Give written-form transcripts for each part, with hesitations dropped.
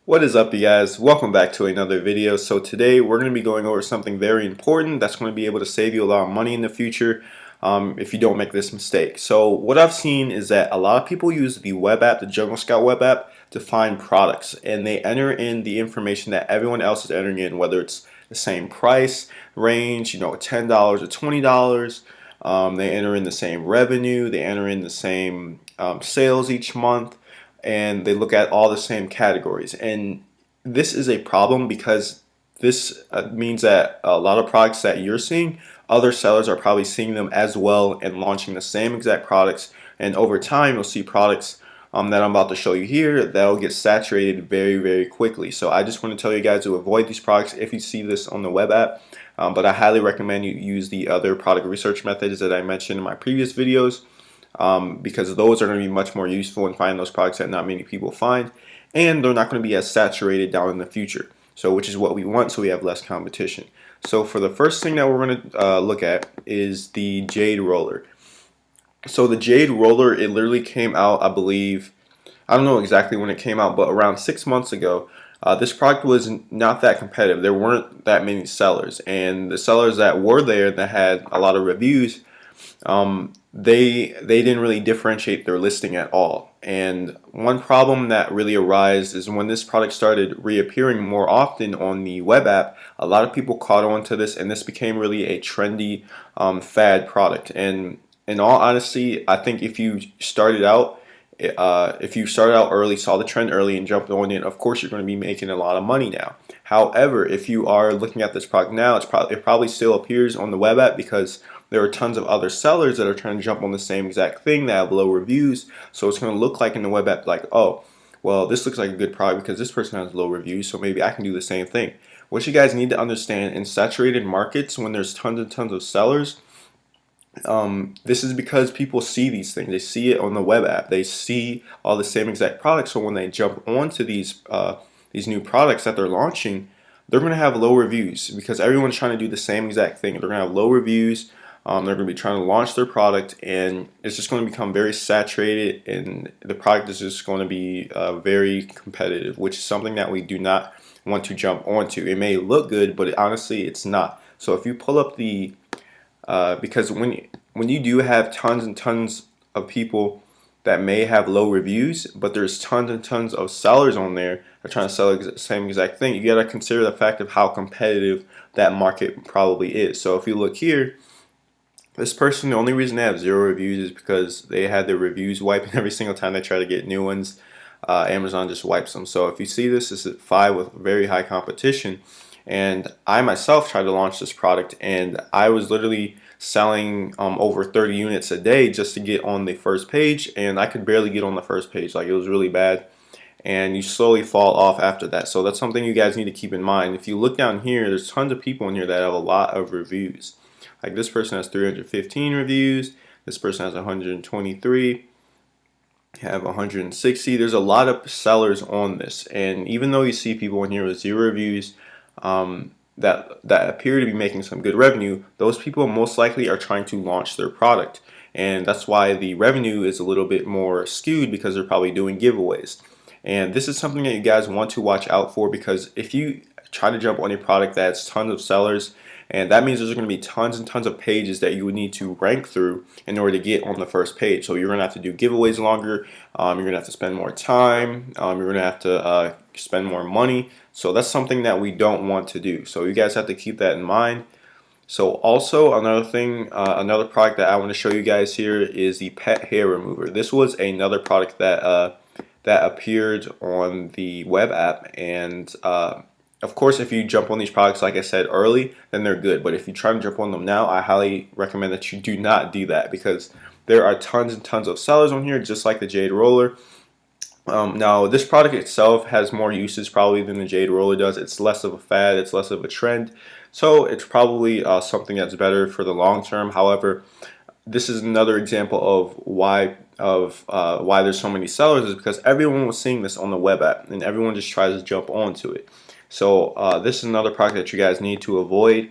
What is up, you guys? Welcome back to another video. So today we're going to be going over something very important that's going to be able to save you a lot of money in the future if you don't make this mistake. So what I've seen is that a lot of people use the web app, the Jungle Scout web app, to find products, and they enter in the information that everyone else is entering in, whether it's the same price range, $10 or $20. They enter in the same revenue, they enter in the same sales each month, and they look at all the same categories. And this is a problem because this means that a lot of products that you're seeing, other sellers are probably seeing them as well and launching the same exact products. And over time, you'll see products that I'm about to show you here that'll get saturated very, very quickly. So I just want to tell you guys to avoid these products if you see this on the web app. But I highly recommend you use the other product research methods that I mentioned in my previous videos. Because those are going to be much more useful in finding those products that not many people find, and they're not going to be as saturated down in the future. So which is what we want, so we have less competition. So for the first thing that we're going to look at is the Jade Roller. So the Jade Roller, it literally came out, I believe, I don't know exactly when it came out, but around 6 months ago. This product was not that competitive. There weren't that many sellers, and the sellers that were there that had a lot of reviews, they didn't really differentiate their listing at all. And one problem that really arose is when this product started reappearing more often on the web app, a lot of people caught on to this, and this became really a trendy fad product. And in all honesty, I think if you started out early, saw the trend early, and jumped on it, of course you're going to be making a lot of money now. However, if you are looking at this product now, it probably still appears on the web app because there are tons of other sellers that are trying to jump on the same exact thing that have low reviews. So it's going to look like in the web app like, oh, well, this looks like a good product because this person has low reviews, so maybe I can do the same thing. What you guys need to understand, in saturated markets, when there's tons and tons of sellers, this is because people see these things. They see it on the web app. They see all the same exact products. So when they jump onto these new products that they're launching, they're going to have low reviews because everyone's trying to do the same exact thing. They're going to have low reviews. They're going to be trying to launch their product, and it's just going to become very saturated, and the product is just going to be very competitive, which is something that we do not want to jump onto. It may look good, but honestly, it's not. So if you pull up the because when you do have tons and tons of people that may have low reviews, but there's tons and tons of sellers on there that are trying to sell the same exact thing, you got to consider the fact of how competitive that market probably is. So if you look here, this person, the only reason they have 0 reviews is because they had their reviews wiped, and every single time they try to get new ones, Amazon just wipes them. So if you see this is at 5 with very high competition. And I myself tried to launch this product, and I was literally selling over 30 units a day just to get on the first page, and I could barely get on the first page. Like, it was really bad, and you slowly fall off after that. So that's something you guys need to keep in mind. If you look down here, there's tons of people in here that have a lot of reviews. Like, this person has 315 reviews, this person has 123, have 160. There's a lot of sellers on this, and even though you see people in here with 0 reviews, that appear to be making some good revenue, those people most likely are trying to launch their product, and that's why the revenue is a little bit more skewed, because they're probably doing giveaways. And this is something that you guys want to watch out for, because if you try to jump on a product that's tons of sellers, and that means there's going to be tons and tons of pages that you would need to rank through in order to get on the first page. So you're going to have to do giveaways longer, you're going to have to spend more time, you're going to have to spend more money. So that's something that we don't want to do. So you guys have to keep that in mind. So also another thing, another product that I want to show you guys here is the pet hair remover. This was another product that that appeared on the web app, and of course, if you jump on these products, like I said, early, then they're good. But if you try to jump on them now, I highly recommend that you do not do that, because there are tons and tons of sellers on here, just like the Jade Roller. Now, this product itself has more uses probably than the Jade Roller does. It's less of a fad, it's less of a trend, so it's probably something that's better for the long term. However, this is another example of why there's so many sellers, is because everyone was seeing this on the web app, and everyone just tries to jump onto it. So this is another product that you guys need to avoid,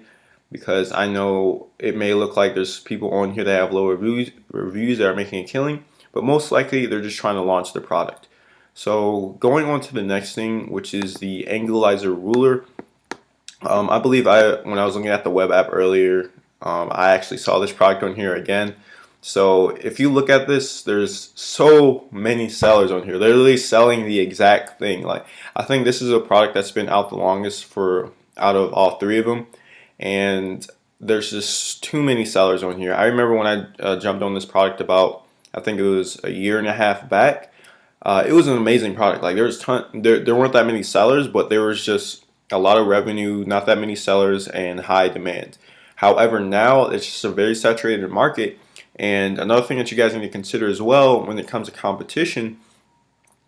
because I know it may look like there's people on here that have low reviews that are making a killing, but most likely they're just trying to launch their product. So going on to the next thing, which is the Angulizer ruler. I believe when I was looking at the web app earlier, I actually saw this product on here again. So if you look at this, there's so many sellers on here. They're literally selling the exact thing. Like, I think this is a product that's been out the longest for out of all three of them, and there's just too many sellers on here. I remember when I jumped on this product about, I think it was a year and a half back. It was an amazing product. Like, there weren't that many sellers, but there was just a lot of revenue, not that many sellers, and high demand. However, now it's just a very saturated market. And another thing that you guys need to consider as well when it comes to competition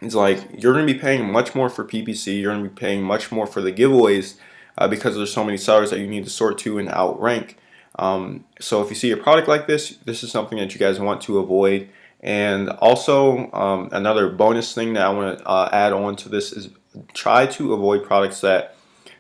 is, like, you're going to be paying much more for PPC. You're going to be paying much more for the giveaways because there's so many sellers that you need to sort to and outrank. So if you see a product like this is something that you guys want to avoid. And also, another bonus thing that I want to add on to this is try to avoid products that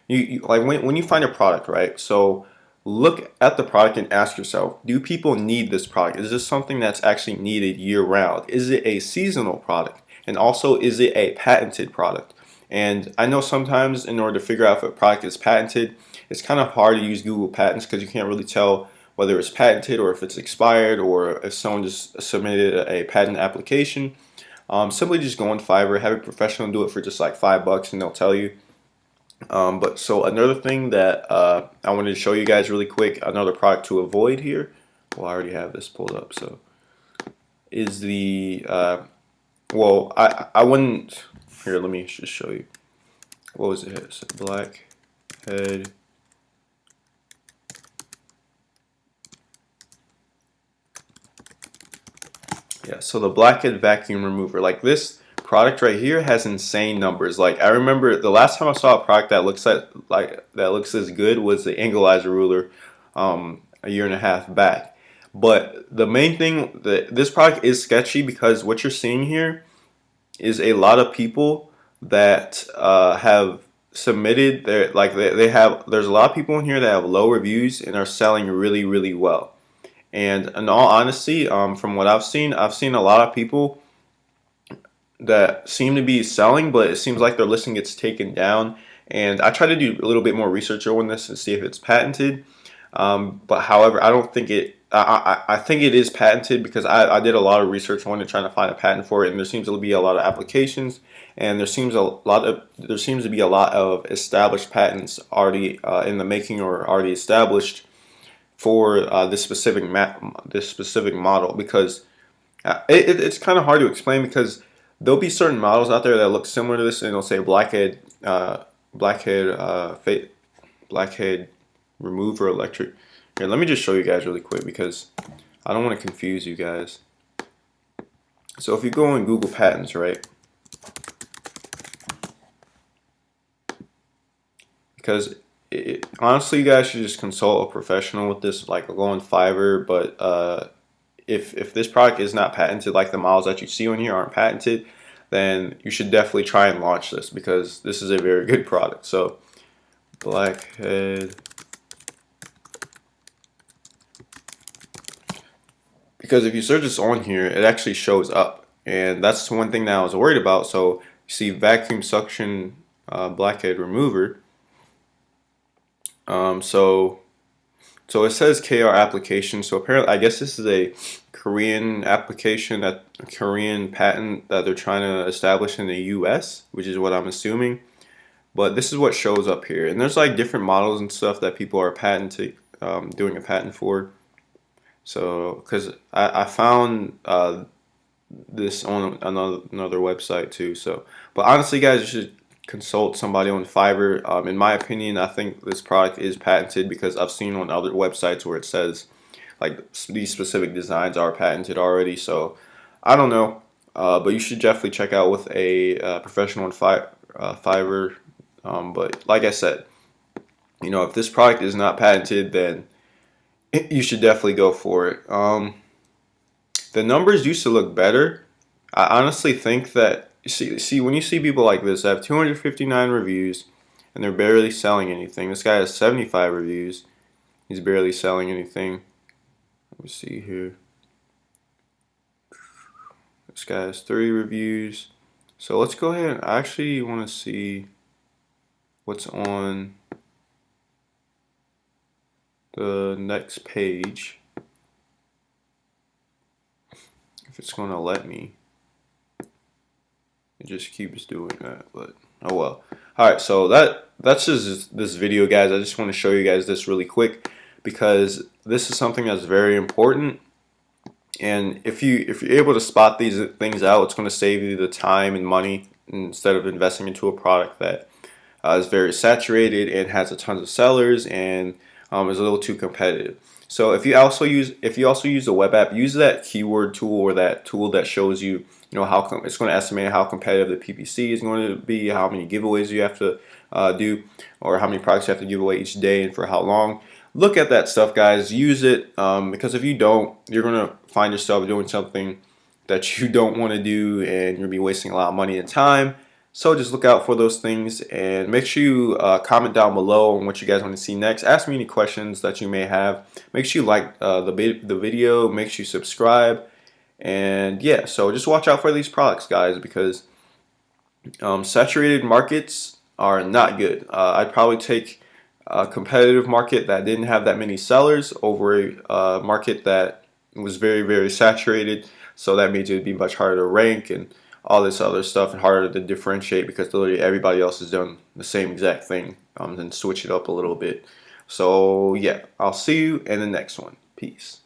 you like when you find a product, right? So look at the product and ask yourself, do people need this product? Is this something that's actually needed year round? Is it a seasonal product? And also, is it a patented product? And I know sometimes in order to figure out if a product is patented, it's kind of hard to use Google Patents because you can't really tell whether it's patented or if it's expired or if someone just submitted a patent application. Simply just go on Fiverr, have a professional do it for just like $5 and they'll tell you. But so another thing that I wanted to show you guys really quick, another product to avoid here. Well, I already have this pulled up, so is the well, I wouldn't here. Let me just show you. What was it? It's a blackhead. Yeah, so the blackhead vacuum remover, like this product right here has insane numbers. Like, I remember the last time I saw a product that looks that looks as good was the Angulizer ruler a year and a half back. But the main thing that this product is sketchy because what you're seeing here is a lot of people that have submitted their they have there's a lot of people in here that have low reviews and are selling really well. And in all honesty, from what I've seen a lot of people that seem to be selling, but it seems like their listing gets taken down. And I try to do a little bit more research on this and see if it's patented. But however, I don't think it. I think it is patented because I did a lot of research on it, trying to find a patent for it, and there seems to be a lot of applications, and there seems to be a lot of established patents already in the making or already established for this specific model. Because it's kind of hard to explain because there'll be certain models out there that look similar to this, and it'll say blackhead blackhead remover electric. Here, let me just show you guys really quick because I don't want to confuse you guys. So if you go on Google Patents, right? Because honestly, you guys should just consult a professional with this, like go on Fiverr. But if this product is not patented, like the models that you see on here aren't patented, then you should definitely try and launch this because this is a very good product. So blackhead. Because if you search this on here, it actually shows up, and that's one thing that I was worried about. So you see vacuum suction blackhead remover. So it says KR application. So apparently, I guess this is a Korean application, a Korean patent that they're trying to establish in the U.S., which is what I'm assuming. But this is what shows up here, and there's like different models and stuff that people are doing a patent for. So, because I found this on another website too. So, but honestly, guys, you should consult somebody on Fiverr. In my opinion, I think this product is patented because I've seen on other websites where it says like these specific designs are patented already. So, I don't know, but you should definitely check out with a professional on Fiverr. But like I said, if this product is not patented, then you should definitely go for it. The numbers used to look better. I honestly think that see when you see people like this that have 259 reviews and they're barely selling anything. This guy has 75 reviews. He's barely selling anything. Let me see here. This guy has 3 reviews, So let's go ahead. I actually want to see what's on the next page, if it's going to let me. It just keeps doing that, but oh well. Alright, so that's just this video, guys. I just want to show you guys this really quick because this is something that's very important. And if you're able to spot these things out, it's going to save you the time and money instead of investing into a product that is very saturated and has a tons of sellers and is a little too competitive. So if you also use a web app, use that keyword tool or that tool that shows you, how it's going to estimate how competitive the PPC is going to be, how many giveaways you have to do, or how many products you have to give away each day and for how long. Look at that stuff, guys. Use it because if you don't, you're going to find yourself doing something that you don't want to do, and you're going to be wasting a lot of money and time. So just look out for those things, and make sure you comment down below on what you guys want to see next. Ask me any questions that you may have. Make sure you like the video. Make sure you subscribe. And yeah, so just watch out for these products, guys, because saturated markets are not good. I'd probably take a competitive market that didn't have that many sellers over a market that was very, very saturated. So that means it would be much harder to rank and all this other stuff, and harder to differentiate because literally everybody else is doing the same exact thing, and switch it up a little bit. So yeah, I'll see you in the next one. Peace.